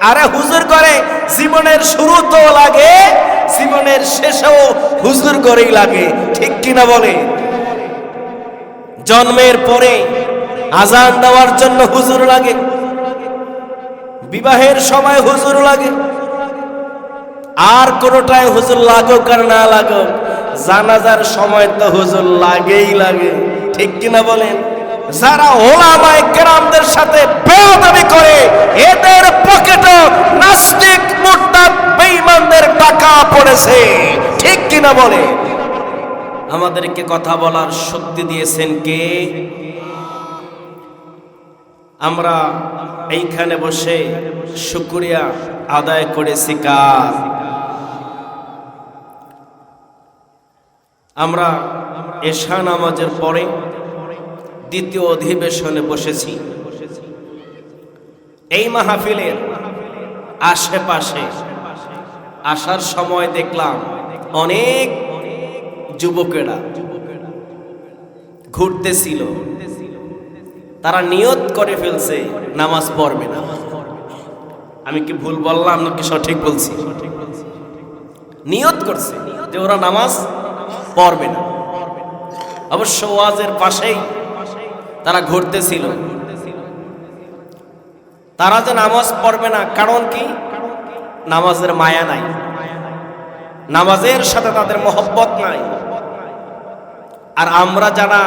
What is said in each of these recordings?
আরে হুজুর করে জীবনের শুরুতেও লাগে, জীবনের শেষেও হুজুর করেই লাগে, ঠিক কিনা বলে? জন্মের পরে আজান দেওয়ার জন্য হুজুর লাগে, বিবাহের সময় হুজুর লাগে, আর কোনোটায় হুজুর লাগুক আর না লাগুক, জানাজার সময় তো হুজুর লাগেই লাগে, ঠিক কিনা বলেন? যারা ওলামায়ে কেরামদের সাথে বেয়াদবি করে এদের পকেটে নাস্তিক মুরতাদ বেঈমানদের টাকা পড়েছে, ঠিক কিনা বলে? আমাদেরকে কথা বলার শক্তি দিয়েছেন কে? আমরা এইখানে বসে শুকরিয়া আদায় করেছি কার? আমরা এশা নামাজের পরে দ্বিতীয় অধিবেশনে বসেছি। এই মাহফিলের আশেপাশে আসার সময় দেখলাম অনেক যুবকেরা ঘুরতেছিল। তারা নিয়ত করে ফেলছে নামাজ পড়বে না। আমি কি ভুল বললাম নাকি সঠিক বলছি? নিয়ত করছে যে ওরা নামাজ পড়বে না। অবশ্য ওয়াজের পাশেই তারা ঘুরতেছিল। তারা যে নামাজ পড়বে না, কারণ কি? নামাজের মায়া নাই, নামাজের সাথে তাদের মহব্বত নাই। আর আমরা যারা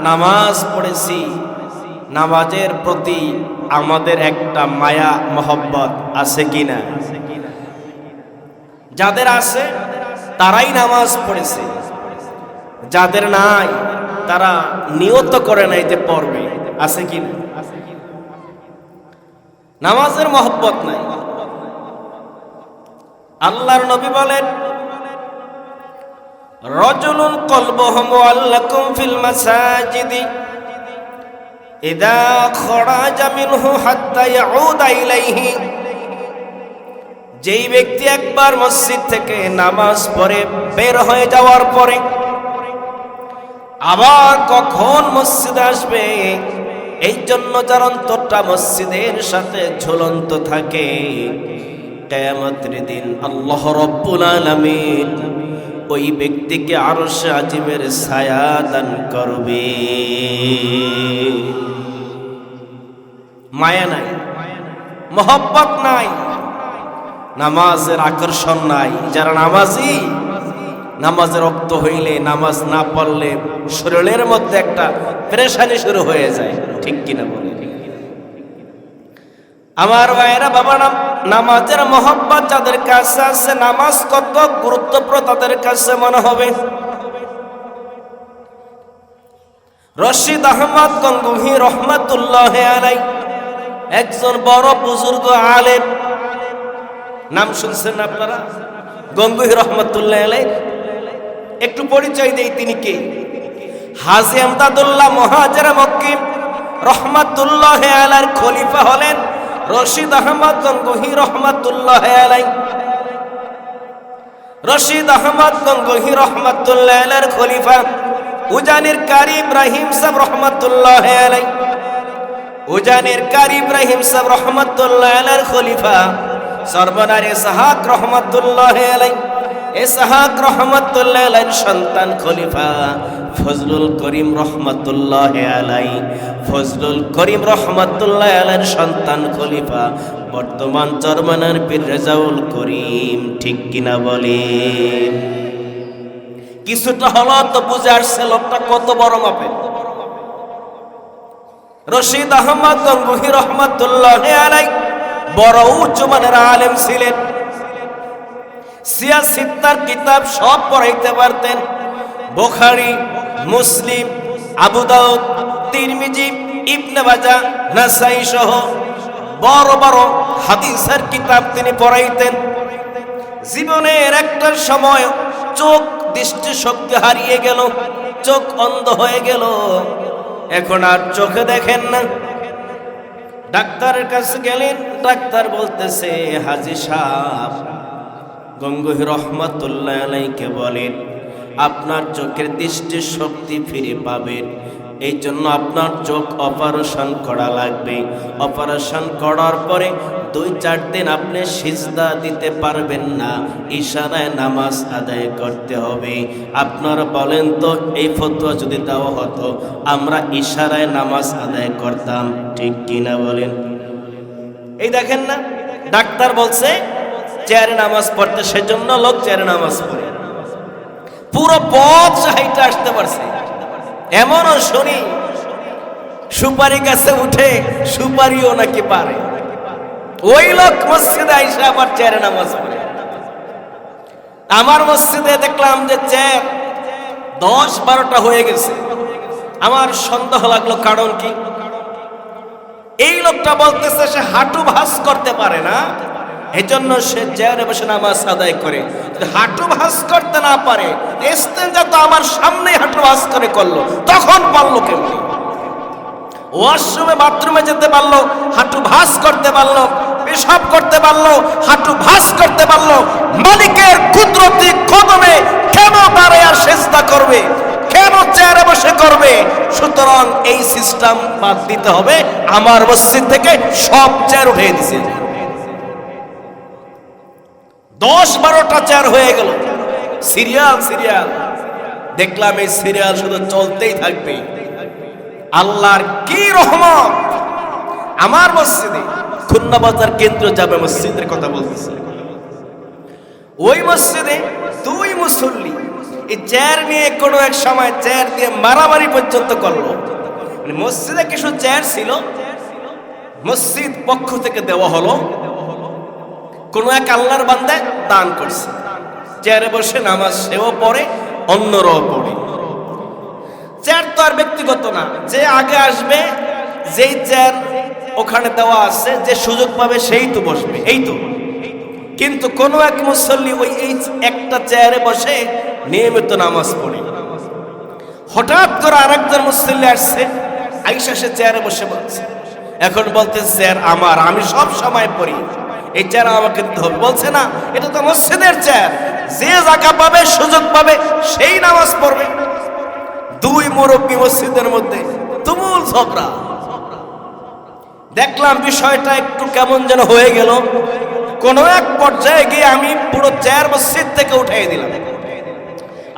নামাজ পড়েছি, নামাজের প্রতি আমাদের একটা মায়া মহব্বত আছে কিনা? যাদের আছে তারাই নামাজ পড়েছে, যাদের নাই তারা নিয়ত করে নাই যে পড়বে, আছে কিনা? নামাজের মহব্বত নাই। আল্লাহর নবী বলেন, রাজুলুন কলবুহু মুআল্লাকুম ফিল মাসাজিদি ইযা খরাজা মিনহু হাত্তা ইয়াউদা ইলাইহি। যেই ব্যক্তি একবার মসজিদ থেকে নামাজ পড়ে বের হয়ে যাওয়ার পরে আবার কখন মসজিদে আসবে, এই জন্য যার অন্তরটা মসজিদের সাথে ঝুলন্ত থাকে, কিয়ামতের দিন আল্লাহ রাব্বুল আলামিন ওই ব্যক্তিকে আরশে আজিমের ছায়া দান করবে। মায়া নাই, মহব্বত নাই, নামাজের আকর্ষণ নাই। যারা নামাজি, নামাজের রক্ত হইলে, নামাজ না পড়লে শরীরের মধ্যে একটা পেরেশানি শুরু হয়ে যায়, ঠিক কিনা বলে? আমার ভাইয়েরা, বাবা, নামাজের মহব্বত যাদের কাছে আছে, নামাজ কত গুরুত্বপূর্ণ তাদের কাছে মনে হবে। রশিদ আহমদ গঙ্গুহি রহমাতুল্লাহ আলাই একজন বড় বুজুর্গ আলেম, নাম শুনছেন আপনারা? গঙ্গুহি রহমাতুল্লাহ আলাই। একটু পরিচয় দেই, তিনি কে? হাজী আমদাদুল্লাহ মুহাজির মক্কি রহমাতুল্লাহ আলাইহির খলিফা হলেন রশিদ আহমদ গঙ্গুহি রহমাতুল্লাহ আলাই। রশিদ আহমদ গঙ্গুহি রহমাতুল্লাহ আলাইহির খলিফা উজানির কারি ইব্রাহিম সাহেব রহমাতুল্লাহ আলাই। উজানির কারি ইব্রাহিম সাহেব রহমাতুল্লাহ আলাইহির খলিফা সর্বনার ইসহাক রহমাতুল্লাহ আলাই। ইসহাক রহমাতুল্লাহ আলাইহির সন্তান খলিফা ফজলুল করিম রহমাতুল্লাহ আলাই। ফজলুল করিম রহমাতুল্লাহ আলাইহির সন্তান খলিফা বর্তমান জার্মানের পীর রেজাউল করিম, ঠিক কিনা বলেন? কিছুটা হলো তো বুঝে আসছে লোকটা কত বড় মাপের। রশিদ আহমদ গঙ্গুহি রহমাতুল্লাহ আলাই বড় উঁচু মানের আলেম ছিলেন। সিয়াসিত্তার কিতাব সব পড়াইতে পারতেন। বুখারী, মুসলিম, আবু দাউদ, তিরমিজি, ইবনে মাজাহ, নাসাই সহ বড় বড় হাদিসের কিতাব তিনি পড়াইতেন। জীবনের একটা সময় চোখ দৃষ্টি শক্তি হারিয়ে গেল, চোখ অন্ধ হয়ে গেল, এখন আর চোখে দেখেন না। ডাক্তারের কাছে গেলেন, ডাক্তার বলতেছে, হাজী সাহেব, গঙ্গুহি রহমাতুল্লাহ আলাইহিকে বলেন আপনার চোখের দৃষ্টি শক্তি ফিরে পাবেন, এই জন্য আপনার চোখ অপারেশন করা লাগবে। অপারেশন করার পরে 2-4 দিন আপনি সিজদা দিতে পারবেন না, ইশারায় নামাজ আদায় করতে হবে। আপনারা বলেন তো, এই ফতোয়া যদি দেওয়া হতো আমরা ইশারায় নামাজ আদায় করতাম, ঠিক কিনা বলেন? এই দেখেন না, ডাক্তার বলছে চেয়ারে নামাজ পড়তে, সেজন্য লোক চেয়ারে নামাজ পড়ে। পুরো পথ হাইটা আসতে পারছে। এমনও শুনি সুপারি গাছে উঠে সুপারিও নাকি পারে, ওই লোক মসজিদে আইসা আবার চেয়ারে নামাজ পড়ে। আমার মসজিদে দেখলাম যে চেয়ার 10-12টা হয়ে গেছে। আমার সন্দেহ লাগলো, কারণ কি? এই লোকটা বলতেছে সে হাঁটু ভাঁজ করতে পারে না, এজন্য সে চেয়ারে বসে নামাজ আদায় করে। হাঁটু ভাঁজ করতে না পারে, ইস্তেঞ্জা তো আমার সামনেই হাঁটু ভাঁজ করে করলো, তখন পারলো কেমনি? ওয়াশরুমে বাথরুমে যেতে পারলো, হাঁটু ভাঁজ করতে পারলো, পেশাব করতে পারলো, হাঁটু ভাঁজ করতে পারলো। মালিকের কুদরতি কদমে কেন দাঁড়ায় সিজদা করবে, কেন চেয়ারে বসে করবে? সুতরাং এই সিস্টেম বাদ দিতে হবে। আমার মসজিদ থেকে সব চেয়ার উঠিয়ে দিছে। 10-12টা চেয়ার হয়ে গেল, সিরিয়াল সিরিয়াল। দেখলাম এই সিরিয়াল শুধু চলতেই থাকবে। আল্লাহর কি রহমত! আমার মসজিদে, খুলনা বাজার কেন্দ্র জামে মসজিদের কথা বলতেছে, ওই মসজিদে 2 মুসল্লি এই চেয়ার নিয়ে কোনো এক সময় চেয়ার দিয়ে মারামারি পর্যন্ত করলো। মানে মসজিদে কিছু চেয়ার ছিল, মসজিদ পক্ষ থেকে দেওয়া হলো, কোন এক আল্লাহর বান্দা দান করছে। চেয়ারে বসে নামাজ সেও পড়ে, অন্যরাও পড়ে। চেয়ার তো আর ব্যক্তিগত না, যে আগে আসবে, যেই চেয়ার ওখানে দেওয়া আছে, যে সুযোগ পাবে সেই তো বসবে, এই তো। কিন্তু কোন এক মুসল্লি ওই এই একটা চেয়ারে বসে নিয়মিত নামাজ পড়ে। হঠাৎ করে আরেকজন মুসল্লি আসছে, আইসা সে চেয়ারে বসে বলছে, এখন বলতে চেয়ার আমার, আমি সব সময় পড়ি, এই চেয়ার আমাকে দিতে হবে। বলছে না, এটা তো মসজিদের চেয়ার, যে জায়গা পাবে সুযোগ পাবে সেই নামাজ পড়বে। 2 মুরব্বী মসজিদের মধ্যে তুমুল ঝগড়া। দেখলাম বিষয়টা একটু কেমন যেন হয়ে গেল। কোন এক পর্যায়ে গিয়ে আমি পুরো চেয়ার মসজিদ থেকে উঠিয়ে দিলাম।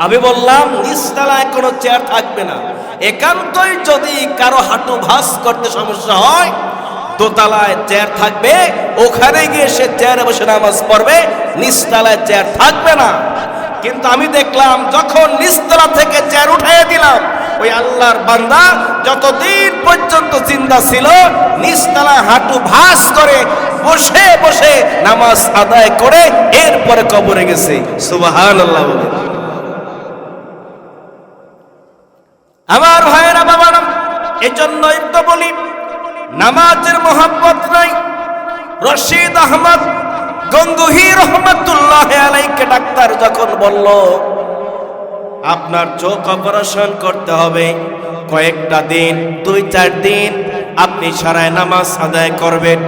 আমি বললাম, নিচতলায় কোনো চেয়ার থাকবে না, একান্তই যদি কারো হাঁটু ভাঁজ করতে সমস্যা হয়, দোতলায় চেয়ার থাকবে, ওখানে গিয়ে সে চেয়ারে বসে নামাজ পড়বে, নিচতলায় চেয়ার থাকবে না। কিন্তু আমি দেখলাম যখন নিচতলা থেকে চেয়ার উঠিয়ে দিলাম, ওই আল্লাহর বান্দা যতদিন পর্যন্ত জিন্দা ছিল নিচতলায় হাঁটু ভাঁজ করে বসে বসে নামাজ আদায় করে এরপরে কবরে গেছে। সুবহানাল্লাহ। আমার ভাইয়েরা, বাবারা, এজন্যই তো বলি নামাজের মহব্বত নাই। রশিদ আহমদ গঙ্গুহি রহমাতুল্লাহ আলাইহিকে ডাক্তার যখন বলল আপনার চোখ অপারেশন করতে হবে, কয়েকটা দিন, 2-4 দিন আপনি সারায় নামাজ আদায় করবেন,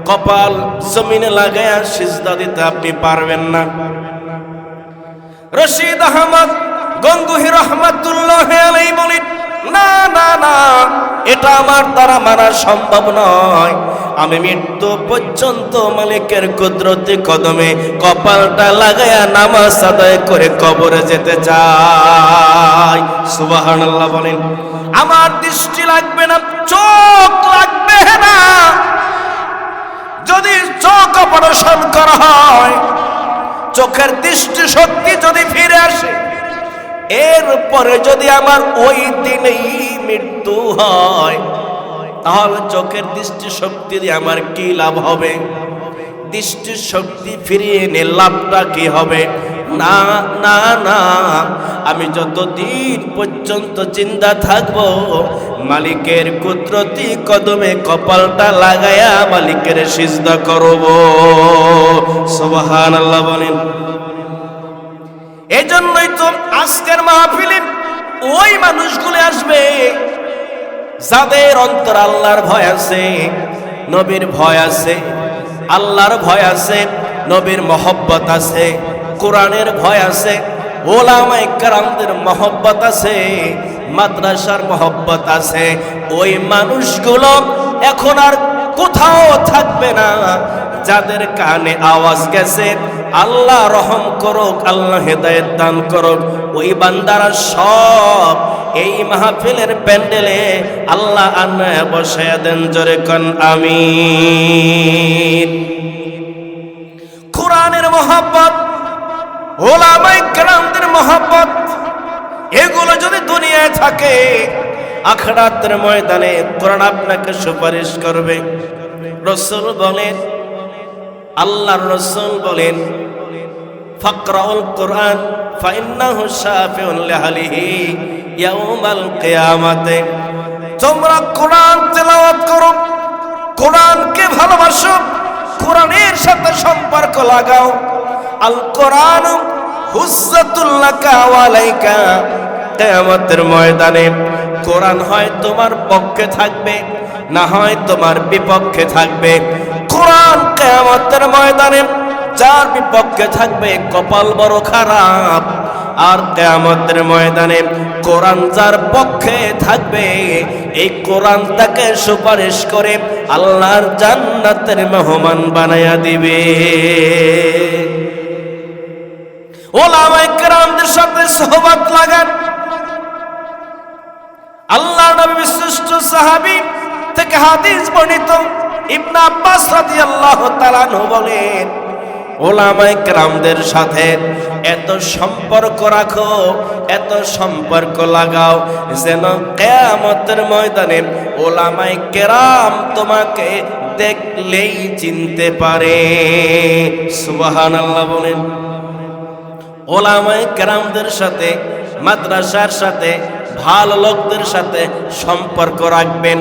কপাল জমিনে লাগায়া সিজদা দিতে আপনি পারবেন না। রশিদ আহমদ গঙ্গুহি রহমাতুল্লাহ আলাইহি বলেন, না না না, এটা আমার দ্বারা মানা সম্ভব নয়। আমি মৃত্যু পর্যন্ত মালিকের কুদরতি কদমে কপালটা লাগায়া নামাজ আদায় করে কবরে যেতে চাই। সুবহানাল্লাহ বলেন। আমার দৃষ্টি লাগবে না, চোখ লাগবে না। যদি চোখ অপারেশন করা হয়, চোখের দৃষ্টি শক্তি যদি ফিরে আসে, এরপরে যদি আমার ওই দিনেই মৃত্যু হয়, তাহলে চোখের দৃষ্টি শক্তি দিয়ে আমার কি লাভ হবে? দৃষ্টি শক্তি ফিরিয়ে এনে লাভটা কি হবে? না না না, আমি যতদিন পর্যন্ত জিন্দা থাকব মালিকের কুদরতি কদমে কপালটা লাগায়া মালিকের সিজদা করব। সুবহানাল্লাহ বলেন। এজন্যই তো আজকের মাহফিলে ওই মানুষগুলো আসবে যাদের অন্তর আল্লাহর ভয় আছে, নবীর ভয় আছে, আল্লাহর ভয় আছে, নবীর মহব্বত আছে, কোরআনের ভয় আছে, ওলামায়ে কেরামদের মহব্বত আছে, মাদ্রাসার মহব্বত আছে। ওই মানুষগুলো এখন আর কোথাও থাকবে না, যাদের কানে আওয়াজ গেছে আল্লাহ রহম করুক, আল্লাহ হেদায়েত দান করুক। ওই বান্দারা সব এই মাহফিলের প্যান্ডেলে আল্লাহ আনায় বসায় দেন, জোরে কোন আমিন। কোরআনের মহব্বত, ওলামায়ে কেরামদের মহব্বত, এগুলো যদি দুনিয়ায় থাকে আখিরাতের ময়দানে কোরআন আপনাকে সুপারিশ করবে। রাসূল বলেন, আল্লাহর রাসূল বলেন, ফাকরাউল কোরআন ফাইন্নাহু শাফিউন লিআহলিহি ইয়াউমাল কিয়ামাতে। তোমরা কোরআন তেলাওয়াত করো, কোরআনকে ভালোবাসো, কোরআনের সাথে সম্পর্ক লাগাও। আল কোরআন হুজ্জাতুল লাকা ওয়া আলাইকা। কিয়ামতের ময়দানে কোরআন হয় তোমার পক্ষে থাকবে, না হয় তোমার বিপক্ষে থাকবে। কোরআন কিয়ামতের ময়দানে যার বিপক্ষে থাকবে কপাল বড় খারাপ, আর কিয়ামতের ময়দানে কোরআন যার পক্ষে থাকবে এই কোরআন তাকে সুপারিশ করে আল্লাহর জান্নাতের মেহমান বানায়া দিবে। ওলামায়ে কেরামদের সাথে সোহবত লাগান। আল্লাহর নবী বিশিষ্ট সাহাবী থেকে হাদিস বর্ণিত, ইবনে আব্বাস রাদিয়াল্লাহু তাআলা আনহু বলেন, ওলামায়ে কেরামদের সাথে এত সম্পর্ক রাখো, এত সম্পর্ক লাগাও যেন কিয়ামতের ময়দানে ওলামায়ে কেরাম তোমাকে দেখলেই চিনতে পারে। সুবহানাল্লাহ বলেন। ওলামায়ে কেরামদের সাথে, মাদ্রাসার সাথে, ভালো লোকদের সাথে সম্পর্ক রাখবেন।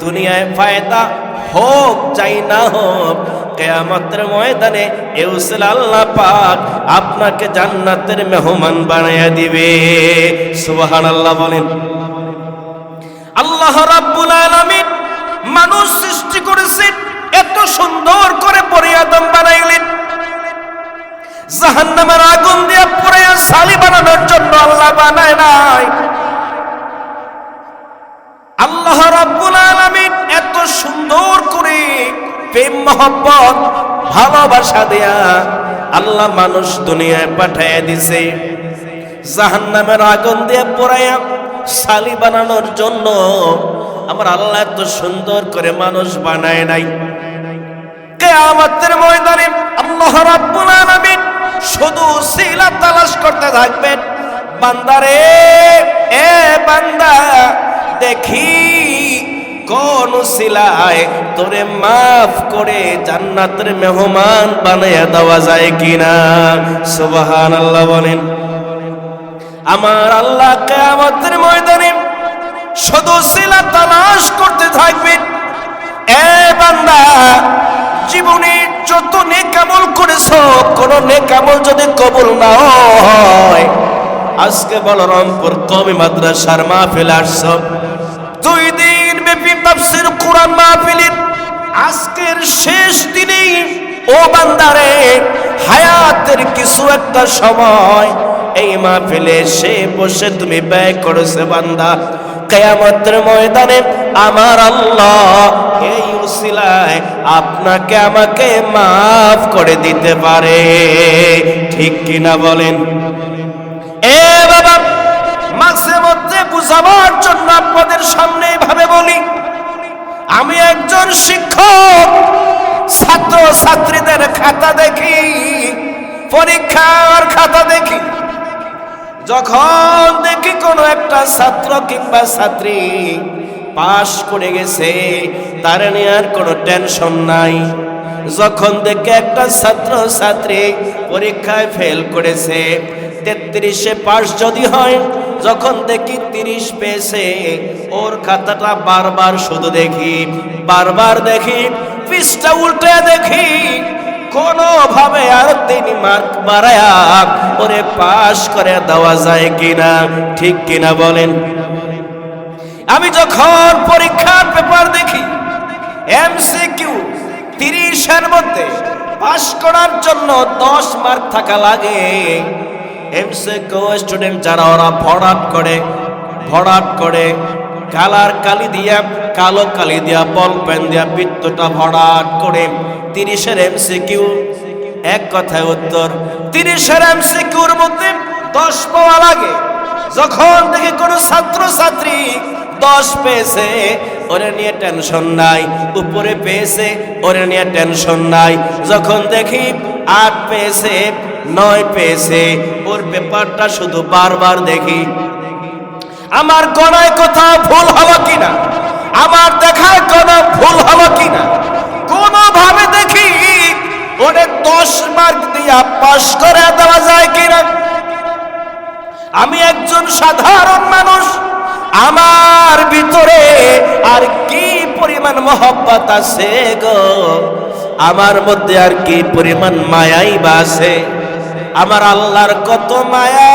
দুনিয়ায় ফায়দা হোক চাই না হোক, কিয়ামতের ময়দানে এউসিল আল্লাহ পাক আপনাকে জান্নাতের মেহমান বানায়া দিবে। সুবহানাল্লাহ বলেন। আল্লাহ রাব্বুল আলামিন মানুষ সৃষ্টি করেছেন, এত সুন্দর করে বনি আদম বানাইলেন। জাহান্নামের আগুন দিয়ে পুড়িয়ে সালি বানানোর জন্য আল্লাহ বানায় নাই। আল্লাহ রাব্বুল আলামিন এত সুন্দর করে প্রেম মহব্বত ভালোবাসা দেয়া আল্লাহ মানুষ দুনিয়ায় পাঠাইয়া দিছে জাহান্নামের আগুন দিয়ে পোড়াইয়া সালি বানানোর জন্য। আমার আল্লাহ এত সুন্দর করে মানুষ বানায় নাই। কিয়ামতের ময়দানে আল্লাহ রাব্বুল আলামিন শুধু উসিলা তালাশ করতে থাকবেন, বান্দারে এ বান্দা দেখি কোন উসিলায় তোরে মাফ করে জান্নাতের মেহমান বানায়া দেওয়া যায় কিনা। সুবহানাল্লাহ বলেন। আমার আল্লাহ কিয়ামতের ময়দানে শুধু উসিলা তালাশ করতে থাকবেন। এ বান্দা, জীবনে যত নেক আমল করেছো, কোন নেক আমল যদি কবুল না হয়, আজকে বলরামপুর কওমি মাদ্রাসার মাহফিল আসছো, 2 দিন ব্যাপী তাফসীর কোরআন মাহফিলের আজকের শেষ দিনেই ও বান্দারে হায়াতের কিছু একটা সময় এই মাহফিলে এসে বসে তুমি ব্যয় করেছে বান্দা, কিয়ামতের ময়দানে আমার আল্লাহ এই উসিলায় আপনাকে আমাকে মাফ করে দিতে পারে। ঠিক কিনা বলেন? এ বাবা, মাঝে মধ্যে বুঝাবার জন্য আপনাদের সামনে এভাবে বলি, আমি একজন শিক্ষক, ছাত্র ছাত্রীদের খাতা দেখি, পরীক্ষার খাতা দেখি। যখন দেখি কোনো একটা ছাত্র কিংবা ছাত্রী পাশ করে গেছে, তার নিয়ে আর কোনো টেনশন নাই। যখন দেখি একটা ছাত্র ছাত্রী পরীক্ষায় ফেল করেছে, 33-এ পাশ যদি হয়, যখন দেখি 30 পেয়েছে, ওর খাতাটা বারবার শুধু দেখি, বারবার দেখি, পৃষ্ঠা উল্টে দেখি, কোনোভাবে আর 3 মার্ক বাড়ায়া ওরে পাশ করে দেওয়া যায় কিনা। ঠিক কিনা বলেন? আমি যখন পরীক্ষার পেপার দেখি, এমসিকিউ 30-এর মধ্যে পাশ করার জন্য 10 মার্ক থাকা লাগে। এমসিকিউ স্টুডেন্ট যারা, ওরা ভরাট করে কালার কালি দিয়া, কালো কালি দিয়া, বল পেন দিয়া বৃত্তটা ভরাট করে 30-এর এমসিকিউ, এক কথায় উত্তর। 30-এর এমসিকিউর মধ্যে 10 পাওয়া লাগে। যখন দেখি কোনো ছাত্র ছাত্রী 10 পেয়েছে, ওরে নিয়ে টেনশন নাই। উপরে পেয়েছে, ওরে নিয়ে টেনশন নাই। যখন দেখি 8 পেয়েছে, 9 পেয়েছে, ওর ব্যাপারটা শুধু বারবার দেখি আমার গণায় কোথাও ভুল হলো কিনা, আমার দেখায় কোনো ভুল হলো কিনা। কোনোভাবে দেখি ওরে 10 মার্ক দিয়া পাস করে দেওয়া যায় কিনা। আমি একজন সাধারণ মানুষ, আমার ভিতরে আর কি পরিমাণ মহব্বত আছে গো, আমার মধ্যে আর কি পরিমাণ মায়াই বা আছে। আমার আল্লাহর কত মায়া,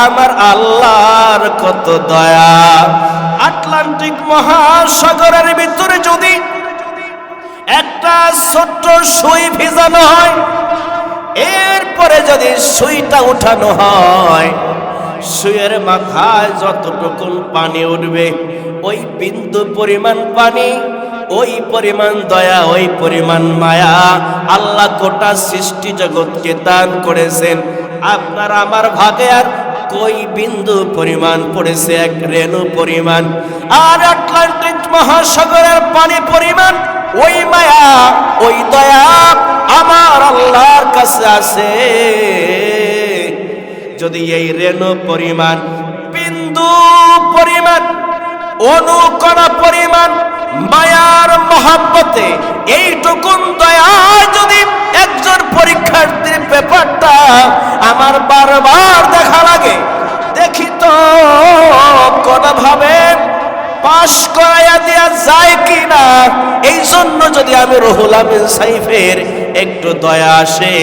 আমার আল্লাহর কত দয়া। আটলান্টিক মহাসাগরের ভিতরে যদি একটা ছোট্ট সুই ভিজানো হয়, এরপরে যদি সুইটা উঠানো হয়, সুইয়ের মাথায় যতটুকু পানি উঠবে, ওই বিন্দু পরিমাণ পানি, ওই পরিমাণ দয়া, ওই পরিমাণ মায়া আল্লাহ গোটা সৃষ্টি জগৎকে দান করেছেন। আপনার আমার ভাগে আর কই বিন্দু পরিমাণ পড়েছে? এক রেণু পরিমাণ। আর আটলান্টিক মহাসাগরের পানি পরিমাণ ওই মায়া, ওই দয়া আমার আল্লাহর কাছে আছে। যদি এই রেণু পরিমাণ, বিন্দু পরিমাণ, অনুকণা পরিমাণ মায়ার মহব্বতে, এইটুকুন দয়া যদি একজন পরীক্ষার্থীর ব্যাপারটা আমার বারবার দেখা লাগে, দেখি তো কোনোভাবে পাশ করাইয়া দেওয়া যায় কিনা। এই জন্য যদি আমি রুহুল আমিন সাইফের একটু দয়া আসে,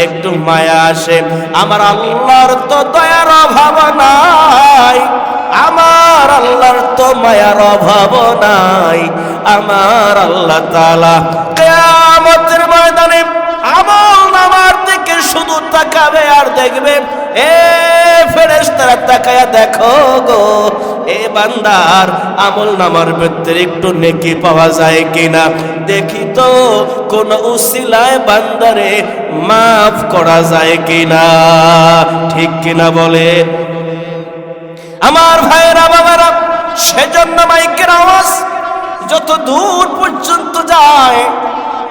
একটু মায়া আসে, আমার আল্লাহর তো দয়ার অভাব নাই, আমার আল্লাহর তো মায়ার অভাব নাই। আমার আল্লাহ তাআলা কিয়ামতের ময়দানে আমল নামার দিকে শুধু তাকাবে আর দেখবে, এ ফেরেশতারা তাকায়া দেখো গো, এ বান্দার আমল নামার ভিতরে একটু নেকি পাওয়া যায় কিনা, দেখি তো কোন উসিলায় বান্দারে মাফ করা যায় কিনা। ঠিক কিনা বলে আমার ভাইয়েরা বাবারা? সেজন্য মাইকের আওয়াজ যত দূর পর্যন্ত যায়,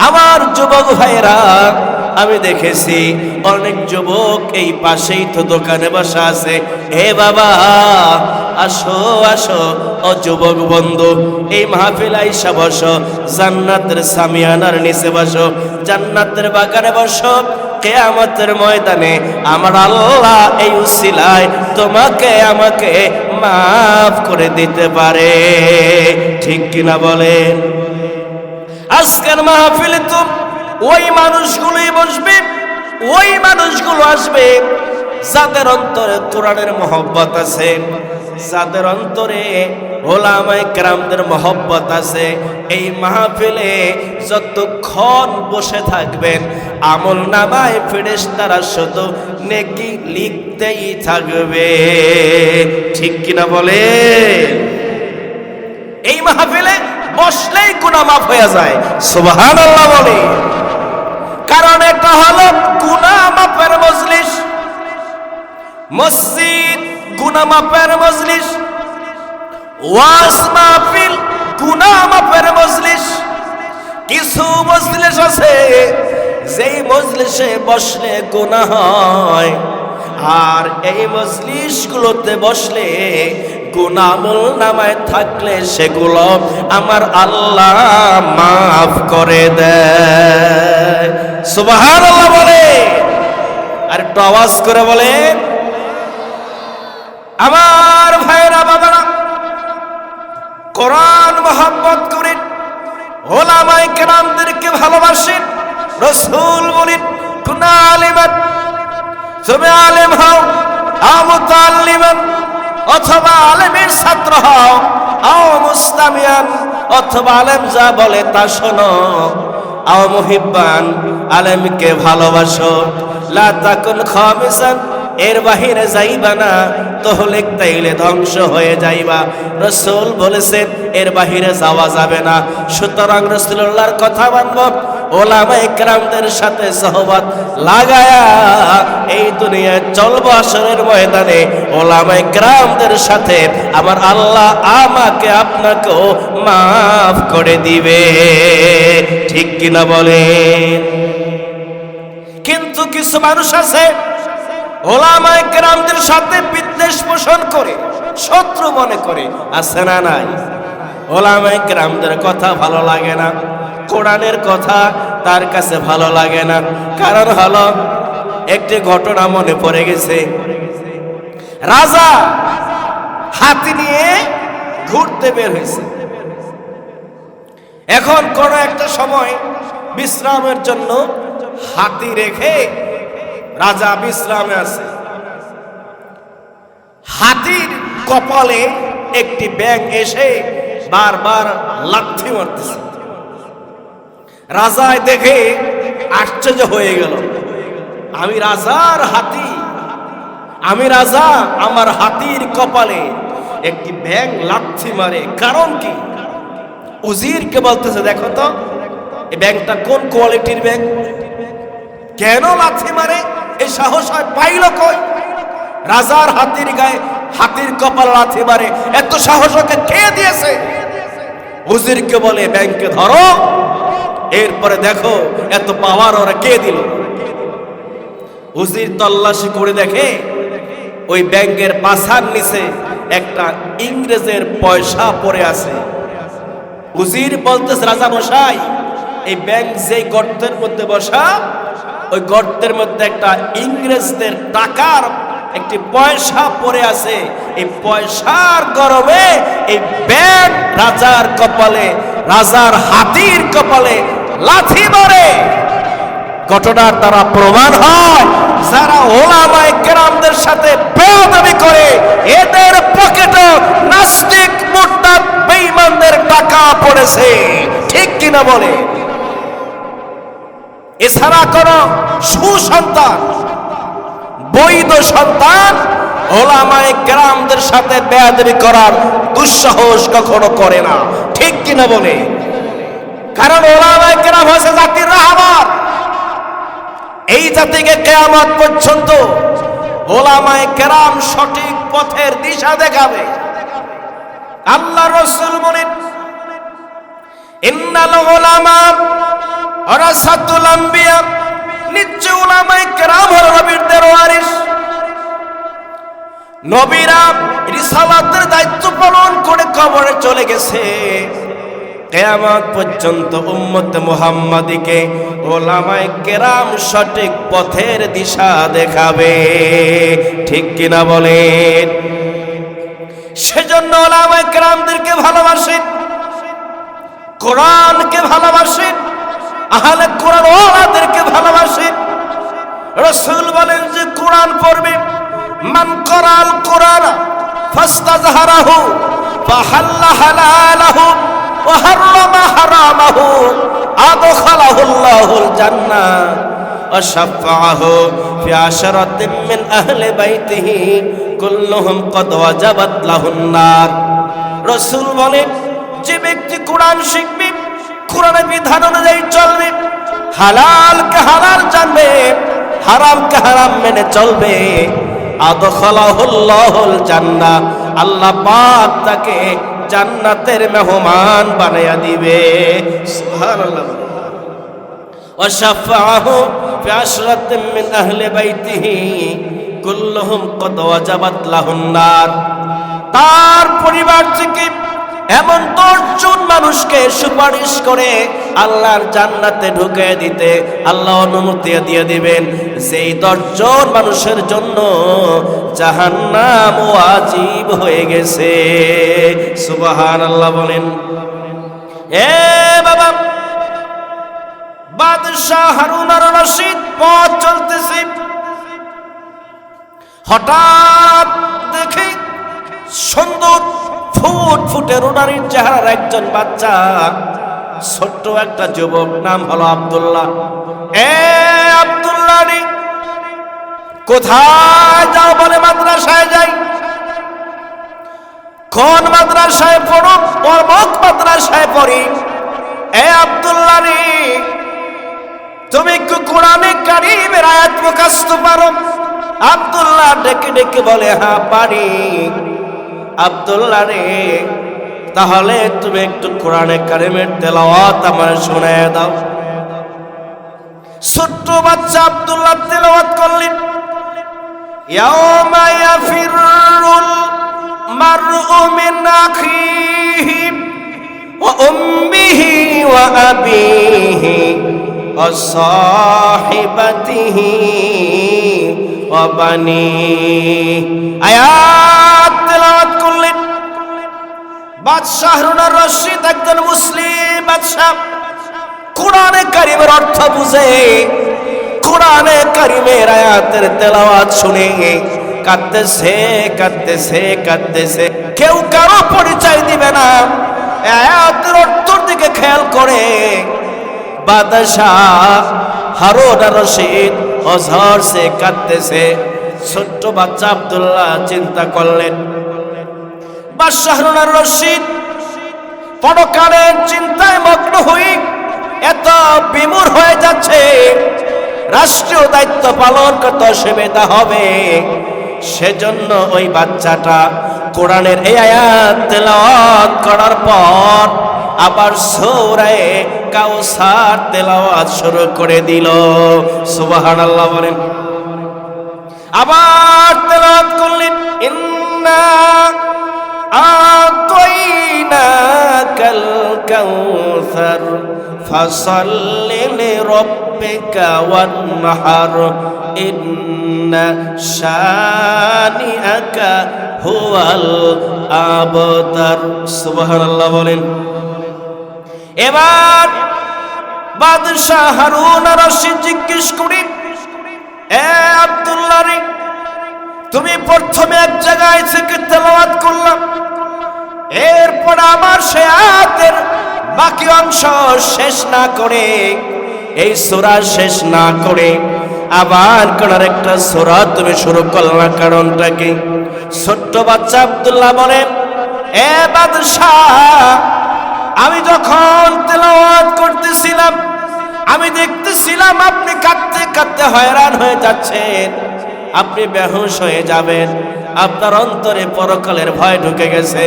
আমার যুবক ভাইয়েরা, আমি দেখেছি অনেক যুবক এই পাশেই তো দোকানে বসা আছে। হে বাবা, আসো আসো, ও যুবক বন্ধু, এই মাহফিল আইসা বসো, জান্নাতের সামিয়ানার নিচে বসো, জান্নাতের বাগানে বসো। কিয়ামতের ময়দানে আমার আল্লাহ এই উসিলায় তোমাকে আমাকে মাফ করে দিতে পারে। ঠিক কিনা বলেন? আজকের মাহফিলে তো ওই মানুষগুলোই বসবে, ওই মানুষগুলো আসবে যাদের অন্তরে কোরআনের মহব্বত আছে, যাদের অন্তরে ওলামায়ে কেরামদের মহব্বত আছে। এই মাহফিলে যতক্ষণ বসে থাকবেন, আমল নামায় ফেরেশতারা শুধু নেকি লিখতেই থাকবে। ঠিক কিনা বলে? এই মাহফিলে বসলেই গুনাহ মাফ হয়ে যায়। সুবহানাল্লাহ বলে। কারণ এটা হলো গুনাহ মাফের মজলিস। মসজিদ গুনাহ মাফের মজলিস, ওয়াজ মাহফিল গুনাহ মাফের মজলিস। কিছু মজলিস আছে যেই মজলিসে বসলে গুনাহ হয়, আর এই মজলিসগুলোতে বসলে গুনাহ আমলনামায় থাকলে সেগুলো আমার আল্লাহ মাফ করে দেয়। সুবহানাল্লাহ বলে। আর একটু আওয়াজ করে বলে আমার ভাইরা বাবারা, কোরআন মহব্বত করেন, ওলামায়ে কেরামদেরকে ভালোবাসেন। রাসূল বলেন, কুনা আলিমান, তুমি আলেম হও, আও মুতাআল্লিমান, অথবা আলেমের ছাত্র হও, আও মুস্তামিয়ান, অথবা আলেম যা বলে তা শোনো, আও মুহিব্বান, আলেমকে ভালোবাসো। লা তাকুন খামিসান এর বাহিরে যাইবা না, তাহলে তাইলে ধ্বংস হয়ে যাইবা। রাসূল বলেছেন এর বাহিরে যাওয়া যাবে না। সুতরাং রাসূলুল্লাহর কথা মানব, ওলামায়ে কেরামদের সাথে সহবত লাগায়া এই দুনিয়ায় চলবো হাসরের ময়দানে ওলামায়ে কেরামদের সাথে। আমার আল্লাহ আমাকে আপনাকেও মাফ করে দিবে, ঠিক কিনা বলেন? কিন্তু কিছু মানুষ আছে ওলামায়ে কেরামদের সাথে বিদ্বেষ পোষণ করে, শত্রু মনে করে, আছে না নাই? ওলামায়ে কেরামদের কথা ভালো লাগে না, কোরআনের কথা তার কাছে ভালো লাগে না। কারণ হলো একটি ঘটনা মনে পড়ে গেছে। রাজা হাতি নিয়ে ঘুরতে বের হয়েছে। এখন কোন একটা সময় বিশ্রামের জন্য হাতি রেখে রাজা বিশ্রামে আছে। হাতির কপালে একটি ব্যাঙ এসে বারবার লাথি মারতেছে। রাজা দেখে আশ্চর্য হয়ে গেল, আমি রাজার হাতি, আমি রাজা, আমার হাতির কপালে একটি ব্যাঙ লাথি মারে, কারণ কি? উজিরকে বলতেছে, দেখো তো এই ব্যাঙটা কোন কোয়ালিটির ব্যাঙ, কেন লাথি মারে, এই সাহস হয় পাইল কই? রাজার হাতির গায়ে, হাতির কপাল লাথি মারে, এত সাহস ওকে কে দিয়েছে? উজিরকে বলে ব্যাঙকে ধরো, এরপরে দেখো এত পাওয়ার ওরা কে দিল। উজির তল্লাশি করে দেখে ওই ব্যাঙের পাছার নিচে একটা ইংরেজের পয়সা পড়ে আছে। উজির বলতেছে, রাজা মশাই, এই ব্যাঙ যে গর্তের মধ্যে বসা, ওই গর্তের মধ্যে একটা ইংরেজদের টাকার একটি পয়সা পড়ে আছে। এই পয়সার গরমে এই ব্যাঙ রাজার কপালে, রাজার হাতির কপালে লাথি মারে। ঘটনার দ্বারা প্রমাণ হয় যারা ওলামায়ে কেরামদের সাথে বেয়াদবি করে এদের পকেটে নাস্তিক মুরতাদ বেঈমানদের টাকা পড়েছে, ঠিক কিনা বলে? এছাড়া কোন সুসন্তান, বৈধ সন্তান ওলামায়ে কেরামদের সাথে বেয়াদবি করার দুঃসাহস কখনো করে না, ঠিক কিনা বলে? কারণ ওলামায়ে কেরাম হচ্ছে জাতির রাহবার। এই জাতিকে কিয়ামত পর্যন্ত ওলামায়ে কেরাম সঠিক পথের দিশা দেখাবে। আল্লাহ রাসূল বলেন, ইন্নাল উলামা ওয়ারাসাতুল আম্বিয়া, নিশ্চয় ওলামায়ে কেরাম হলো নবীদের ওয়ারিস। নবীরা রিসালাতের দায়িত্ব পালন করে কবরে চলে গেছে। কিয়ামত পর্যন্ত উম্মতে মুহাম্মাদীকে ওলামায়ে কেরাম সঠিক পথের দিশা দেখাবে, ঠিক কিনা বলেন? সেজন্য ওলামায়ে কেরামদেরকে ভালোবাসেন, কোরআনকে ভালোবাসেন, আহলে কোরআন ওয়ালাদেরকে ভালোবাসেন। রাসূল বলেন যে কোরআন পড়বে, মান করাল কোরআন ফাস্তাজহারাহু ফাহাল্লা হালালাহু ওয়া হারামা হারামাহু আদখালাহুল্লাহুল জান্নাহ ওয়া শাফাআহু ফি আশরাতিন মিন আহলি বাইতিহি কুল্লুহুম কদ ওয়াজাবাত লাহুন নার। রাসূল বলেন, যে ব্যক্তি কোরআন শিখবে, কোরআনের বিধান অনুযায়ী চলবে, হালালকে হালাল জানবে, হারামকে হারাম মেনে চলবে, আদখালাহুল্লাহুল জান্নাহ, আল্লাহ পাক তাকে জান্নাতের মেহমান বানায়া দিবে। সুবহানাল্লাহ। ওয়া শাফাআহু ফি আশরাতিন মিন আহলি বাইতিহি কুল্লুহুম কদ ওয়াজাবাত লাহুন নার। তার পরিবার থেকে এমন 10 জন মানুষকে সুপারিশ করে আল্লাহর জান্নাতে ঢুকে দিতে আল্লাহ অনুমতি দিয়ে দিবেন, সেই 10 জন মানুষের জন্য জাহান্নাম ওয়াজিব হয়ে গেছে। সুবহানাল্লাহ বলেন। এ বাবা, বাদশাহ হারুন আর রশিদ পথ চলতেছে, হঠাৎ দেখে সুন্দর ফুটফুটে রুনারির চেহারার একজন বাচ্চা, ছোট্ট একটা যুবক, নাম হলো আব্দুল্লাহ। এ আব্দুল্লাহ রে, কোথায় যাও বলে মাদ্রাসায় যাই। কোন মাদ্রাসায় পড়ো? অমুক মাদ্রাসায় পড়ি। এ আব্দুল্লাহ রে, তুমি কি কোরআনে কারীমের আয়াত মুখস্থ পারো? আব্দুল্লাহ ডেকে ডেকে বলে হ্যাঁ পারি। আব্দুল্লাহ রে, তাহলে তুমি একটু কোরআনে কারীমের তেলাওয়াত আমার শোনায় দাও। ছোট্ট বাচ্চা আব্দুল্লাহ তেলাওয়াত করলেন, ইয়াউমা ইয়াফিরুল মারউ মিন আখিহি ওয়া উম্মিহি ওয়া আবিহি ওয়া সাহিবাতিহি ওয়া বানিহি। আয়াত তেলাওয়াত করলেন। বাদশাহ হারুনুর রশিদ একজন মুসলিম বাদশাহ, কোরআনে কারীমের অর্থ বুঝে, কোরআনে কারীমের আয়াতের তেলাওয়াত শুনে কাঁদতেছে কাঁদতেছে কাঁদতেছে। কেউ কারো পরিচয় দিবে না। আয়াতের অর্থের দিকে খেয়াল করে বাদশাহ হারুনুর রশিদ অঝর সে কাঁদতেছে। ছোট্ট বাচ্চা আব্দুল্লাহ চিন্তা করলেন, বাদশাহ হারুনুর রশিদ পরকালের চিন্তায় মগ্ন হয়ে এত বিমূঢ় হয়ে যাচ্ছে, রাষ্ট্রীয় দায়িত্ব পালন করতে অসুবিধা হবে। সেজন্য ওই বাচ্চাটা কোরআনের এই আয়াত তেলাওয়াত করার পর আবার সূরা কাউসার তেলাওয়াত শুরু করে দিল। সুবহানাল্লাহ বলেন। আবার তেলাওয়াত করলেন, ইন্না আতাইনাকাল কাউসার ফাসাল্লি লিরাব্বিকা ওয়ানহার ইন্না শানিআকা হুয়াল আবতার। সুবহানাল্লাহ বলেন। এবার বাদশাহ হারুনুর রশিদ জিজ্ঞেস করি, এ আব্দুল্লাহ রে, তুমি প্রথমে এক জায়গায় থেকে তেলাওয়াত করলাম, এরপর আমার সে আয়াতের বাকি অংশ শেষ না করে, এই সূরা শেষ না করে আবার কোন একটা সূরা তুমি শুরু করলা, কারণটা কি? ছোট্ট বাচ্চা আব্দুল্লাহ বলে, এ বাদশাহ, আমি যখন তেলাওয়াত করতেছিলাম আমি দেখতেছিলাম আপনি কাঁদতে কাঁদতে হয়রান হয়ে যাচ্ছেন, আপনি বেহুশ হয়ে যাবেন, আপনার অন্তরে পরকালের ভয় ঢুকে গেছে,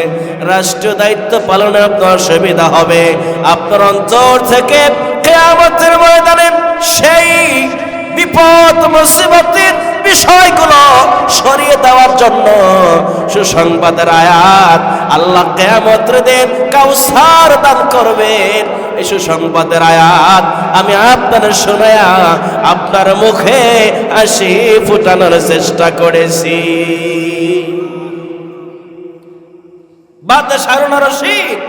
রাষ্ট্রীয় দায়িত্ব পালনে আপনার অসুবিধা হবে। আপনার অন্তর থেকে কিয়ামতের ময়দানে সেই বিপদ মুসিবতের বিষয়গুলো সরিয়ে দেওয়ার জন্য সুসংবাদের আয়াত আল্লাহ কিয়ামতের দিন কাউসার দান করবেন। এই সুসংবাদের আয়াত আমি আপনাদের শোনায়া আপনার মুখে হাসি ফুটানোর চেষ্টা করেছি। বাদশাহ হারুনুর রশিদ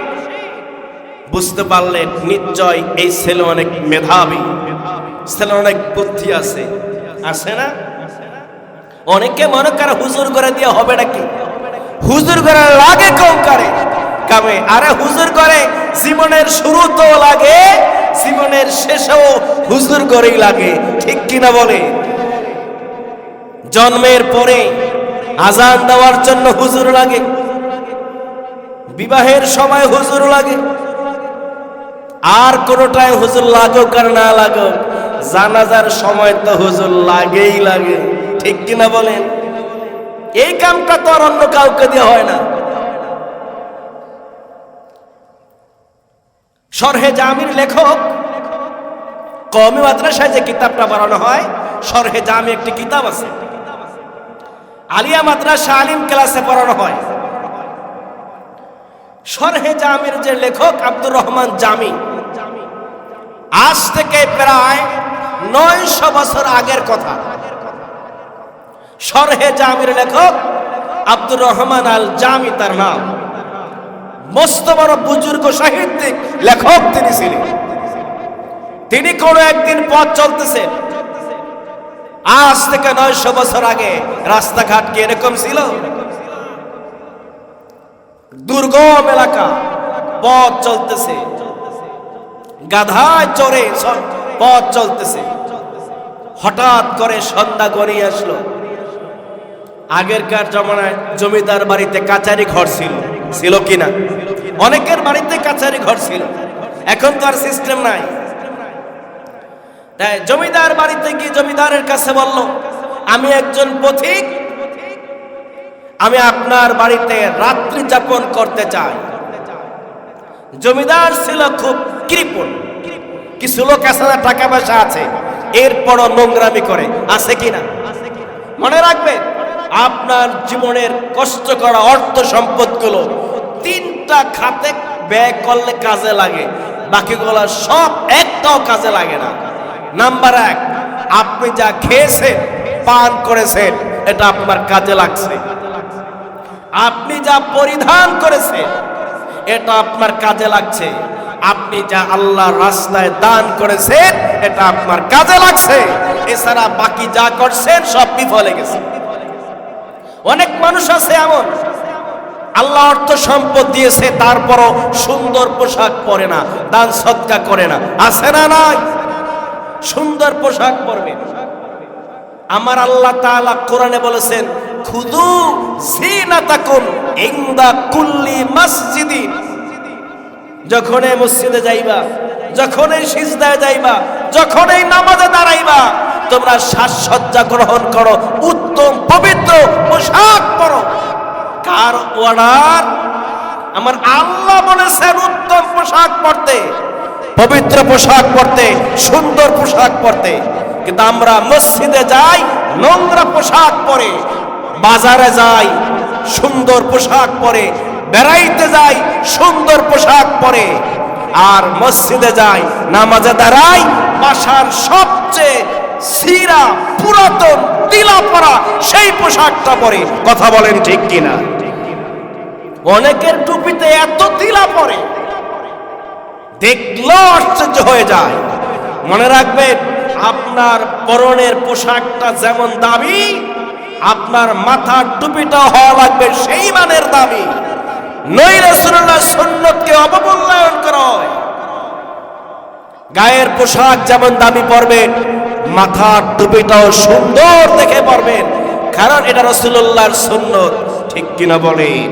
বুঝতে পারলেন নিশ্চয় এই ছেলে অনেক মেধাবী, ছেলে অনেক বুদ্ধি আছে, আছে না? অনেকে মনে করে হুজুর করে দিয়ে হবে নাকি, হুজুর করে লাগে কম করে কামে, আরে হুজুর করে জীবনের শুরুতেও লাগে, জীবনের শেষেও হুজুর করেই লাগে, ঠিক কিনা বলে? জন্মের পরে আজান দেওয়ার জন্য হুজুর লাগে, বিবাহের সময় হুজুর লাগে, আর কোনটায় হুজুর লাগুক আর না লাগুক জানাজার সময় তো হুজুর লাগেই লাগে, ঠিক কিনা বলেন? এই কামটা তো আর অন্য কাউকে দিয়ে হয় না। শরহে জামির লেখক, কওমি মাদ্রাসায় যে কিতাবটা পড়ানো হয় শরহে জামি একটি কিতাব আছে, আলিয়া মাদ্রাসা আলিম ক্লাসে পড়ানো হয়। শরহে জামির যে লেখক আব্দুর রহমান জামি, আজ থেকে প্রায় 900 বছর আগের কথা। শরহে জামির লেখক আব্দুর রহমান আল জামি তার নাম, মস্ত বড় বুজুর্গ সাহিত্যিক লেখক তিনি ছিলেন। তিনি কোনো একদিন পথ চলতেছেন, আজ থেকে 900 বছর আগে রাস্তাঘাট কি এরকম ছিল? দুর্গম এলাকা, পথ চলতেছে, গাধায় চড়ে পথ চলতেছে। হঠাৎ করে সন্ধ্যা গড়িয়ে আসলো, আগেরকার জমানায় জমিদার বাড়িতে কাচারি ঘর ছিল, ছিল কিনা? অনেকের বাড়িতে কাচারি ঘর ছিল, এখন তো আর সিস্টেম নাই। তাই জমিদার বাড়িতে গিয়ে জমিদারের কাছে বলল, আমি একজন পথিক, আমি আপনার বাড়িতে রাত্রি যাপন করতে চাই। জমিদার ছিল খুব কৃপণ, কিছু লোক আছে না টাকা পয়সা আছে, এরপরও নোংরামি করে, আছে কিনা? মনে রাখবেন, আপনার জীবনের কষ্ট করা অর্থ সম্পদগুলো তিনটা খাতে ব্যয় করলে কাজে লাগে, বাকিগুলো সব একটাও কাজে লাগে না। নাম্বার এক, আপনি যা খেয়েছেন, পান করেছেন, এটা আপনার কাজে লাগছে। আপনি যা পরিধান করেছেন, এটা আপনার কাজে লাগছে। আপনি যা আল্লাহর রাস্তায় দান করেছেন, এটা আপনার কাজে লাগছে। এছাড়া বাকি যা করছেন সব বিফলে গেছে। অনেক মানুষ আছে এমন, আল্লাহ অর্থ সম্পদ দিয়েছে, তারপরও সুন্দর পোশাক পরে না, দান সদকা করে না, আছে না? নাই। সুন্দর পোশাক পরবে। আমার আল্লাহ তাআলা কোরআনে বলেছেন, খুদু জিনাতাকুম ইনদা কুল্লি মসজিদিন। যখনই মসজিদে যাইবা, যখনই সিজদায় যাইবা, যখনই নামাজে দাঁড়াইবা, তোমরা সাজসজ্জা গ্রহণ করো, উত্তম পবিত্র পোশাক পরো। কার অর্ডার? আমার আল্লাহ বলেছেন উত্তম পোশাক পরতে, পবিত্র পোশাক পরতে, সুন্দর পোশাক পরতে। কিন্তু আমরা মসজিদে যাই নোংরা পোশাক পরে, বাজারে যাই সুন্দর পোশাক পরে, বেড়াইতে যাই সুন্দর পোশাক পরে, আর মসজিদে যাই, নামাজে দাঁড়াই বাসার সবচেয়ে ছিঁড়া পুরাতন টিলা পরা সেই পোশাকটা পরে। কথা বলেন ঠিক কিনা? অনেকের টুপিতে এত তিলা পরে, দেখলেও আশ্চর্য হয়ে যায়। মনে রাখবেন, আপনার পরনের পোশাকটা যেমন দামি, আপনার মাথার টুপিটা হওয়া লাগবে সেই মানের দামি, নইলে রাসূলুল্লাহর সুন্নতকে অবমূল্যায়ন করা হয়। গায়ের পোশাক যেমন দামি পরবেন, মাথার টুপিটাও সুন্দর দেখে পরবেন, কারণ এটা রাসূলুল্লাহর সুন্নত। ঠিক কিনা বলেন?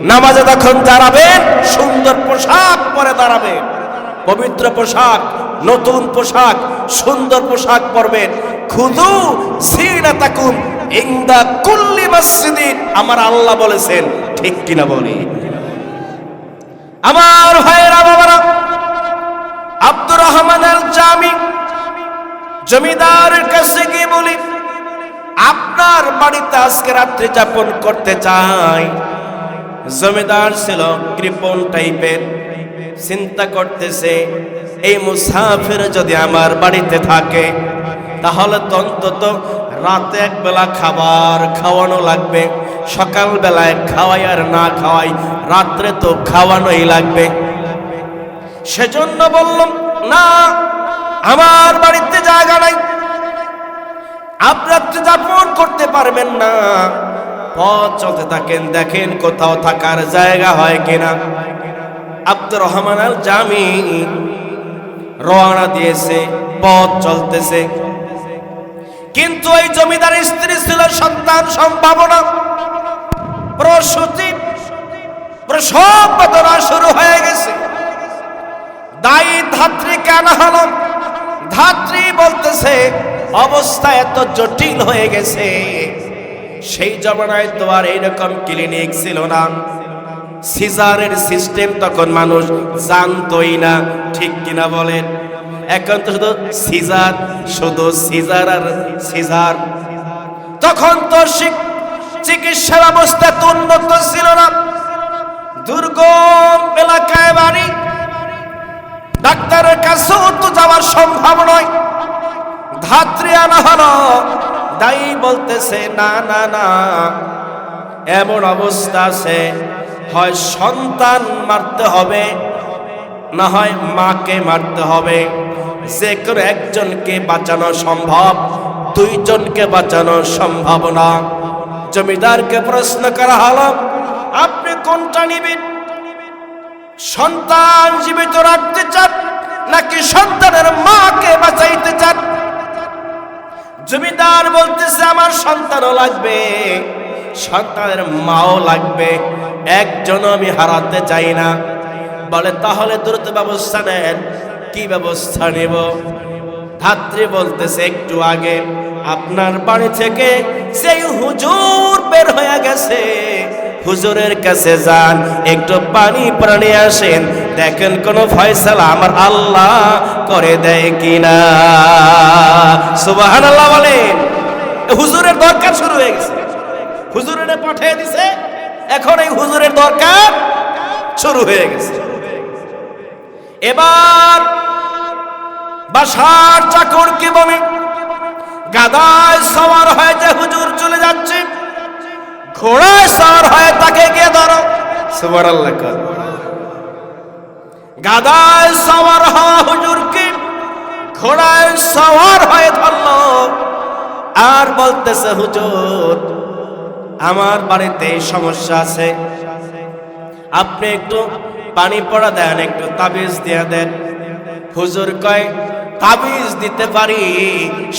নামাজে যখন দাঁড়াবেন সুন্দর পোশাক পরে দাঁড়াবেন, পবিত্র পোশাক, নতুন পোশাক, সুন্দর পোশাক পরবেন। খুদু জিনাতাকুম ইনদা কুল্লি মসজিদিন, আমার আল্লাহ বলেছেন। ঠিক কিনা বলি? আমার ভাইয়েরা, বাবারা, আব্দুর রহমান আল জামি জমিদারের কাছে গিয়ে বলি, আপনার বাড়িতে আজকে রাত্রি যাপন করতে চাই। জমিদার ছিল কৃপণ টাইপের, চিন্তা করতেছে, এই মুসাফির যদি আমার বাড়িতে থাকে তাহলে তো অন্তত রাতে এক বেলা খাবার খাওয়ানো লাগবে। সকাল বেলায় খাওয়াই আর না খাওয়াই, রাত্রে তো খাওয়ানোই লাগবে। সেজন্য বললাম, না, আমার বাড়িতে জায়গা নাই, আপনি রাত্রি যাপন করতে পারবেন না। পথ চলতে থাকেন, দেখেন কোথাও থাকার জায়গা হয় কিনা। আব্দুর রহমান আল জামি রওনা দিয়েছে, পথ চলতেছে। কিন্তু এই জমিদার স্ত্রী ছিল সন্তান সম্ভাবনা, প্রসূতি, প্রসব বেদনা শুরু হয়ে গেছে। দায়ী ধাত্রীকে আনা হলো। ধাত্রী বলতেছে, অবস্থা এত জটিল হয়ে গেছে। সেই জমানায় তো আর এইরকম ক্লিনিক ছিল না, সিজারের সিস্টেম তখন মানুষ জানতোই না। ঠিক কিনা বলেন? এখন তো শুধু সিজার, শুধু সিজার আর সিজার। তখন তো চিকিৎসা ব্যবস্থা তো উন্নত ছিল না, দুর্গম এলাকায় বাড়ি, ডাক্তারের কাছেও তো যাওয়ার সম্ভব নয়। ধাত্রী আনা হলো। দায়ী বলতেছে, না না না, এমন অবস্থা আছে, হয় সন্তান মারতে হবে, না হয় মাকে মারতে হবে। যে কোনো একজনকে বাঁচানো সম্ভব, দুইজনকে বাঁচানো সম্ভব না। জমিদারকে প্রশ্ন করা হলো, আপনি কোনটা নিবেন? সন্তান জীবিত রাখতে চান নাকি সন্তানের মাকে বাঁচাইতে চান? জমিদার বলতেছে, আমার সন্তানও লাগবে, সন্তানের মাও লাগবে, একজনও আমি হারাতে চাই না। বলে তাহলে দ্রুত ব্যবস্থা নেন। কি ব্যবস্থা নেব? ধাত্রী বলতেছে একটু আগে আপনার বাড়ি থেকে সেই হুজুর বের হয়ে গেছে, হুজুরের কাছে যান, একটু পানি প্রাণী আসেন, দেখেন কোন ফয়সালা আমার আল্লাহ করে দেয় কিনা। সুবহানাল্লাহ বলেন। হুজুরের দরকার শুরু হয়ে গেছে, হুজুরের পাঠিয়ে দিছে, এখন এই হুজুরের দরকার শুরু হয়ে গেছে। এবার বাসার চাকরকে বলে গাদায় সওয়ার হয়ে যে হুজুর চলে যাচ্ছে, ঘোড়ায় সওয়ার হয়ে তাকে গিয়ে ধরো। সুবহানাল্লাহ। গাদায় সওয়ার হওয়া হুজুরকে ঘোড়ায় সওয়ার হয়ে ধরলো আর বলতেছে হুজুর আমার বাড়িতে সমস্যা আছে, আপনি একটু পানি পড়া দেন, একটু তাবিজ দিয়ে দেন। হুজুর কয় তাবিজ দিতে পারি,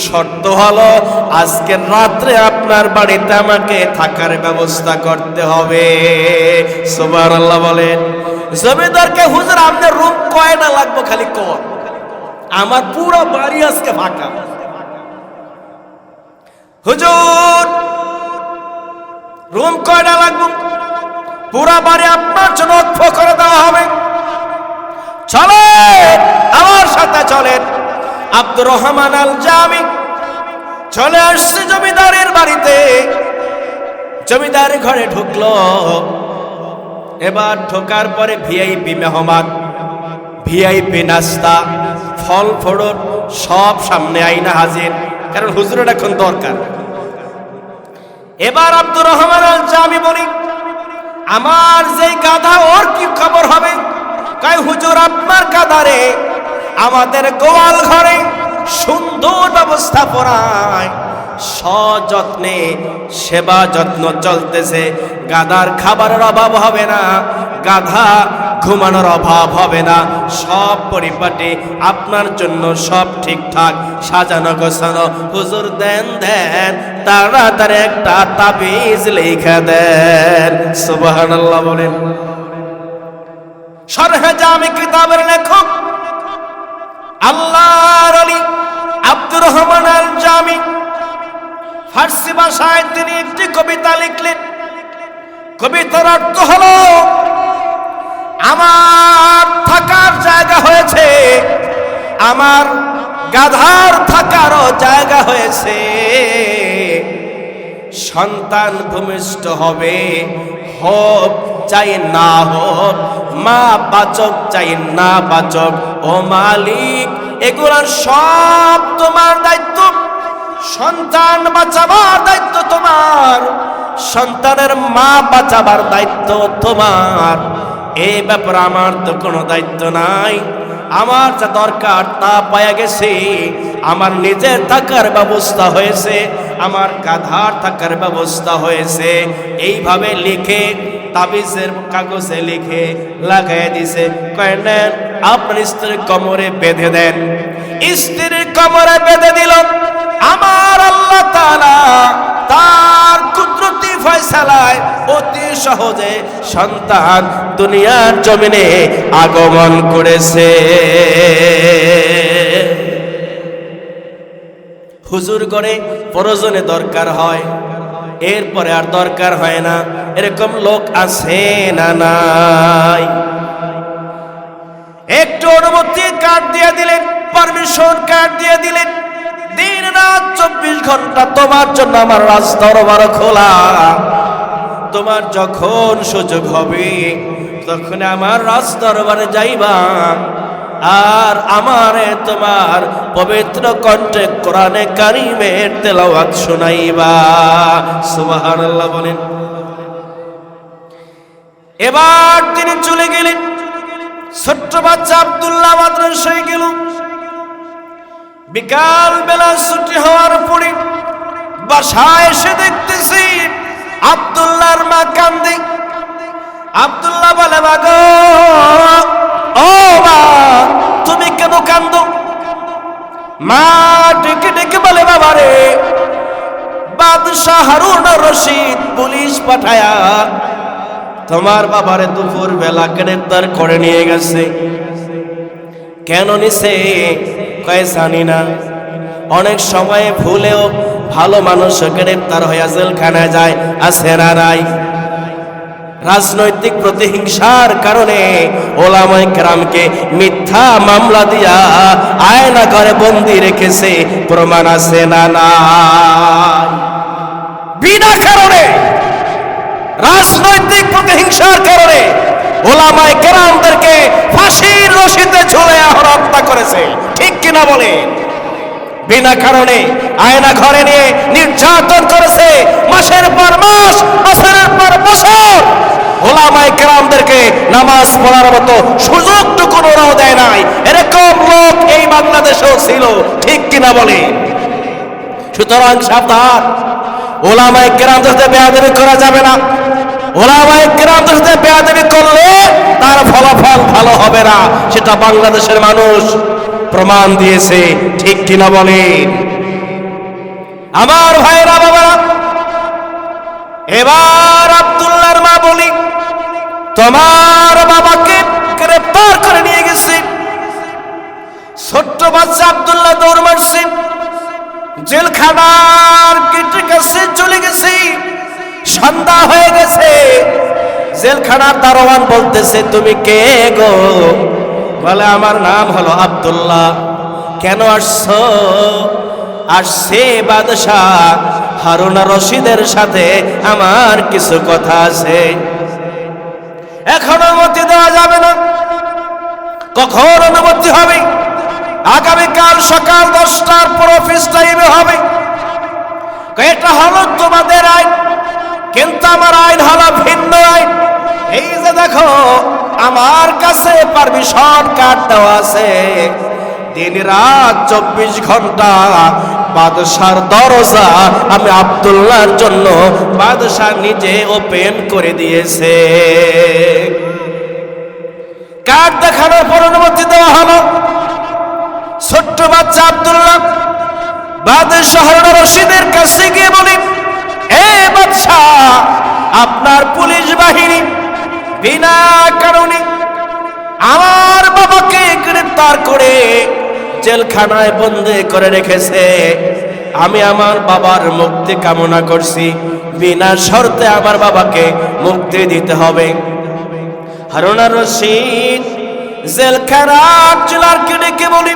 শর্ত হলো আজকের রাত্রে আপনার বাড়িতে আমাকে থাকার ব্যবস্থা করতে হবে। সুবহানাল্লাহ বলেন। জমিদারকে হুজুর আপনার রুম কয়টা লাগবে খালি কর, আমার পুরো বাড়ি আজকে ফাঁকা। হুজুর রুম কয়টা লাগবে? পুরা বাড়ি আপনার জন্য অক্ষ করে দেওয়া হবে। চলেন আমার সাথে চলেন। আব্দুর রহমান আল জামি চলে আসছে জমিদারের বাড়িতে, জমিদারের ঘরে ঢুকলো। এবার ঢোকার পরে ভিআইপি মেহমান, ভিআইপি নাস্তা, ফল ফড়র সব সামনে আইনা হাজির, কারণ হুজুরের এখন দরকার। এবার আব্দুর রহমান আল জামি বলি আমার যে গাধা ওর কি খবর হবে? কয় হুজুর আপনার গাধারে আমাদের গোয়াল ঘরে সুন্দর ব্যবস্থাপনায় সযত্নে সেবা যত্ন চলতেছে, গাধার খাবারের অভাব হবে না, গাধা ঘুমানোর অভাব হবে না, সব পরিপাটি আপনার জন্য সব ঠিকঠাক সাজানো গোছানো। হুজুর দেন দেন তাড়াতাড়ি একটা তাবিজ লিখে দেন। সুবহানাল্লাহ বলেন। শরহে জামি কিতাবের লেখক আল্লাহর ওলি আব্দুর রহমান আল জামি ফার্সি ভাষায় তিনি একটি কবিতা লিখলেন। কবিতার অর্থ হলো আমার থাকার জায়গা হয়েছে, আমার গাধার থাকারও জায়গা হয়েছে, সন্তান ভূমিষ্ঠ হবে, হোক চাই না হোক, মা বাচক চাই না বাচক, ও মালিক এগুলার সব তোমার দায়িত্ব। সন্তান বাঁচাবার দায়িত্ব তোমার, সন্তানের মা বাঁচাবার দায়িত্ব তোমার। এই ব্যাপারে আমার তো কোনো দায়িত্ব নাই, আমার যা দরকার তা পাওয়া গেছে, আমার নিজের থাকার ব্যবস্থা হয়েছে, আমার গাধার থাকার ব্যবস্থা হয়েছে। এইভাবে লিখে তাবিজের কাগজে লিখে লাগাই দিছে। কয় নেন আপনার স্ত্রীর কোমরে বেঁধে দেন। স্ত্রীর কোমরে বেঁধে দিল। আমার আল্লাহ তাআলা তার কুদরতি ফয়সালায় অতি সহজে সন্তান দুনিয়ার জমিনে আগমন করেছে। হুজুর করে প্রয়োজনে দরকার হয়, এরপরে আর দরকার হয় না, এরকম লোক আছে না নাই? একটু অনুমতি কার্ড দিয়ে দিলেন, পারমিশন কার্ড দিয়ে দিলেন, দিন রাত 24 ঘন্টা তোমার জন্য আমার রাজদরবার খোলা। তোমার যখন সুযোগ হবে তখন আমার রাজদরবারে যাইবা আর আমারে তোমার পবিত্র কণ্ঠে কোরআনে কারিমের তেলাওয়াত শোনাইবা। সুবহানাল্লাহ বলেন। এবার তিনি চলে গেলেন। ছোট্ট বাচ্চা আব্দুল্লাহ মাদ্রাসায় গেল। বিকাল বেলা ছুটি হওয়ার পরে বাসায় এসে দেখতেছি আব্দুল্লাহর মা কান্দে। আব্দুল্লাহ বলে মাগো, ও মা তুমি কেন কান্দো? মা ডেকে ডেকে বলে বাবারে, বাদশাহ হারুন আর রশিদ পুলিশ পাঠায়া তোমার বাবারে দুপুর বেলা গ্রেফতার করে নিয়ে গেছে। কেন নিছে? কয় জানি না। অনেক সময় ভুলেও ভালো মানুষ গ্রেফতার হয়ে জেলখানায় যায়, আছে না নাই? রাজনৈতিক প্রতিহিংসার কারণে ওলামায়ে কেরামকে মিথ্যা মামলা দিয়া আয়না ঘরে বন্দি রেখেছে, প্রমাণ আছে না নাই? বিনা কারণে রাজনৈতিক প্রতিহিংসার কারণে ওলামায়ে কেরামদেরকে ফাঁসির রশিতে ঝুলে হত্যা করেছে, ঠিক কিনা বলে? বিনা কারণে আয়না ঘরে নিয়ে নির্যাতন করেছে, মাসের পর মাস, বছরের পর বছর ওলামায়ে কেরামদেরকে নামাজ পড়ার মতো সুযোগটুকু ওরাও দেয় নাই। এরকম লোক এই বাংলাদেশেও ছিল, ঠিক কিনা বলে? সুতরাং সাবধান, ওলামায়ে কেরামদের সাথে বেয়াদবি করা যাবে না। ওলামায়ে কেরামদের সাথে বেয়াদবি করলে তার ফলাফল ভালো হবে না, সেটা বাংলাদেশের মানুষ প্রমাণ দিয়েছে, ঠিক কিনা বলেন? আমার ভাইরা বাবারা, এবার আব্দুল্লাহর মা বলি, তোমার বাবাকে গ্রেফতার করে নিয়ে গেছে। ছোট্ট বাচ্চা আব্দুল্লাহ দৌড় মারছে, জেলখানার গেটের কাছে চলে গেছে। সন্ধ্যা হয়ে গেছে। জেলখানার দারোয়ান বলতেছে, তুমি কে গো? বলে, আমার নাম হলো আব্দুল্লাহ। কেন আসছো? আসছে বাদশাহ হারুন আর রশিদের সাথে আমার কিছু কথা আছে। এখন অনুমতি দেওয়া যাবে না। কখন অনুমতি হবে? আগামীকাল সকাল 10টার পর অফিস টাইমে হবে। এটা হলো তোমাদের আইন, কিন্তু আমার আইন হলো ভিন্ন আইন। এই যে দেখো, আমার কাছে পারমিশন কার্ড দেওয়া আছে। দিন রাত 24 ঘন্টা বাদশার দরজা আমি আব্দুল্লাহর জন্য বাদশাহ নিজে ওপেন করে দিয়েছে। কার্ড দেখানোর পর অনুমতি দেওয়া হলো। ছোট্ট বাচ্চা আব্দুল্লাহ বাদশাহ রশিদের কাছে গিয়ে বলি, এ বাদশাহ, আপনার পুলিশ বাহিনী বিনা কারণে আমার বাবাকে গ্রেফতার করে জেলখানায় বন্দী করে রেখেছে। আমি আমার বাবার মুক্তি কামনা করছি, বিনা শর্তে আমার বাবাকে মুক্তি দিতে হবে। হারুন আর রশিদ জেলখানার জেলারকে ডেকে বলি,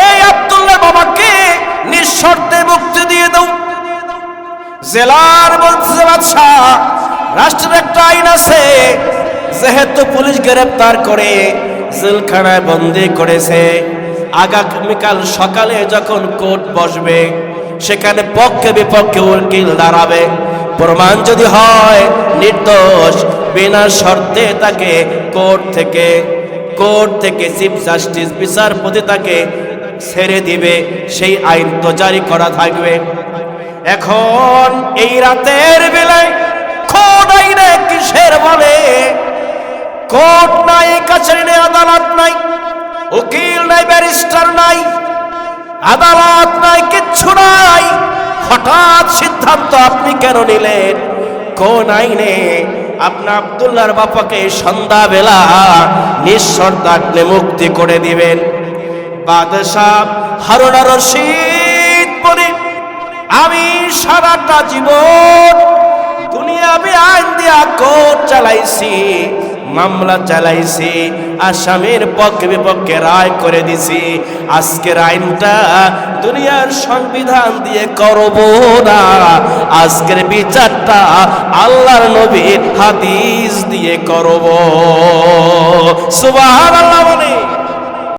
এই আব্দুল্লাহ বাবাকে নিঃশর্তে মুক্তি দিয়ে দাও। জেলার বলছে, বাদশাহ, রাষ্ট্রের একটা আইন আছে, যেহেতু পুলিশ গ্রেফতার করে জেলখানায় বন্দী করেছে, আগামীকাল সকালে যখন কোর্ট বসবে সেখানে পক্ষে বিপক্ষে উকিল দাঁড়াবে। প্রমাণ যদি হয় নির্দোষ, বিনা শর্তে তাকে কোর্ট থেকে চিফ জাস্টিস বিচারপতি তাকে ছেড়ে দিবে। সেই আইন তো জারি করা থাকবে। এখন এই রাতের বেলায় কোর্ট আইনে কিসের বলে? কোর্ট নাই, কাছারি নেই, আদালত নাই, উকিল নাই, ব্যারিস্টার নাই, আদালত নাই, কিচ্ছু নাই। হঠাৎ সিদ্ধান্ত আপনি কেন নিলেন? কোন আইনে আপনি আব্দুল্লাহর বাবাকে সন্ধ্যাবেলা নিঃশর্তে আপনি মুক্তি করে দিবেন? বাদশাহ হারুন আর রশিদ বলে, আমি সারাটা জীবন দুনিয়াবি আইন দিয়া কোর্ট চালাইছি, মামলা চালাইছি, আসামির পক্ষে বিপক্ষে রায় করে দিছি। আজকের আইনটা দুনিয়ার সংবিধান দিয়ে করব না, আজকের বিচারটা আল্লাহর নবীর হাদিস দিয়ে করব। সুবহানাল্লাহ বলে।